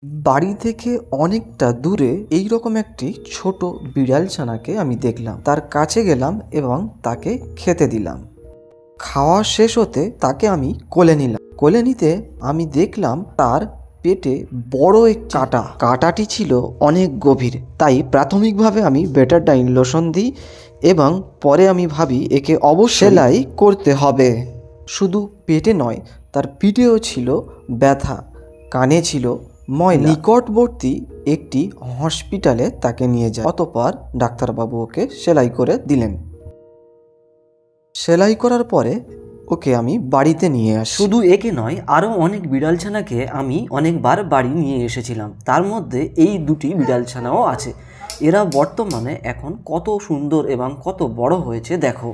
বাড়ি থেকে অনেকটা দূরে এইরকম একটি ছোট বিড়াল ছানাকে আমি দেখলাম। তার কাছে গেলাম এবং তাকে খেতে দিলাম। খাওয়া শেষ হতে তাকে আমি কোলে নিলাম। কোলে নিতে আমি দেখলাম তার পেটে বড় এক কাঁটাটি ছিল অনেক গভীর। তাই প্রাথমিকভাবে আমি বেটাডাইন লোশন দিই এবং পরে আমি ভাবি একে অবশ্যই সেলাই করতে হবে। শুধু পেটে নয়, তার পিঠেও ছিল ব্যথা, কানে ছিল ময়লা। নিকটবর্তী একটি হসপিটালে তাকে নিয়ে যায়। অতঃপর ডাক্তারবাবু ওকে সেলাই করে দিলেন। সেলাই করার পরে ওকে আমি বাড়িতে নিয়ে আসি। শুধু একে নয়, আরও অনেক বিড়ালছানাকে আমি অনেকবার বাড়ি নিয়ে এসেছিলাম। তার মধ্যে এই দুটি বিড়ালছানাও আছে। এরা বর্তমানে এখন কত সুন্দর এবং কত বড় হয়েছে দেখো।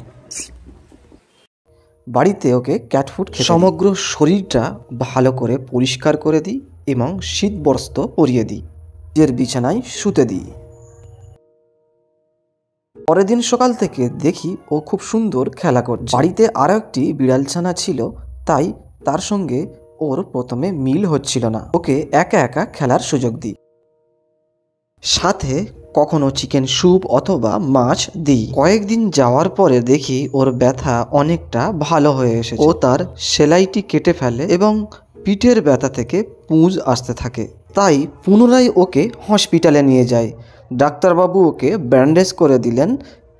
বাড়িতে ওকে ক্যাট ফুড সমগ্র শরীরটা ভালো করে পরিষ্কার করে দিই এবং শীতবস্ত্র পরিয়ে দিই, নিজের বিছানায় শুতে দিই। পরের দিন সকাল থেকে দেখি ও খুব সুন্দর খেলা করছে। বাড়িতে আরও একটি বিড়ালছানা ছিল, তাই তার সঙ্গে ওর প্রথমে মিল হচ্ছিল না। ওকে একা একা খেলার সুযোগ দিই, সাথে কখনো চিকেন স্যুপ অথবা মাছ দিই। কয়েকদিন যাওয়ার পরে দেখি ওর ব্যথা অনেকটা ভালো হয়ে এসেছে। ও তার সেলাইটি কেটে ফেলে এবং পিঠের ব্যথা থেকে পুঁজ আসতে থাকে। তাই পুনরায় ওকে হসপিটালে নিয়ে যায়। ডাক্তারবাবু ওকে ব্যান্ডেজ করে দিলেন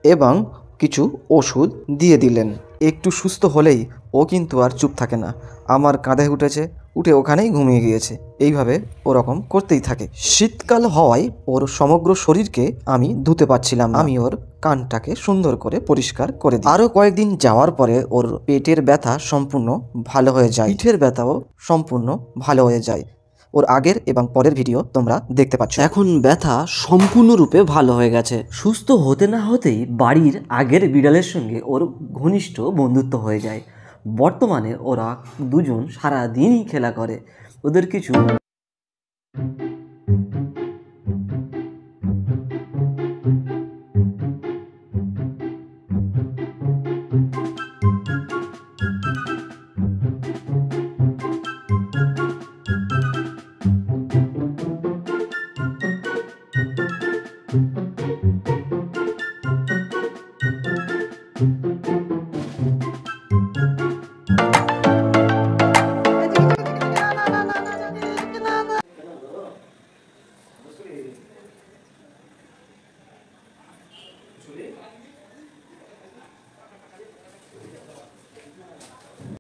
এবং কিছু ওষুধ দিয়ে দিলেন। একটু সুস্থ হলেই ও কিন্তু আর চুপ থাকে না, আমার কাঁধে উঠেছে, উঠে ওখানেই ঘুমিয়ে গিয়েছে। এইভাবে ওরকম করতেই থাকে। শীতকাল হওয়ায় ওর সমগ্র শরীরকে আমি ধুতে পারছিলাম। আমি ওর কানটাকে সুন্দর করে পরিষ্কার করে দিই। আরও কয়েকদিন যাওয়ার পরে ওর পেটের ব্যথা সম্পূর্ণ ভালো হয়ে যায়, পিঠের ব্যথাও সম্পূর্ণ ভালো হয়ে যায়। ওর আগের এবং পরের ভিডিও তোমরা দেখতে পাচ্ছ। এখন ব্যথা সম্পূর্ণরূপে ভালো হয়ে গেছে। সুস্থ হতে না হতেই বাড়ির আগের বিড়ালের সঙ্গে ওর ঘনিষ্ঠ বন্ধুত্ব হয়ে যায়। বর্তমানে ওরা দুজন সারাদিনই খেলা করে। ওদের কিছু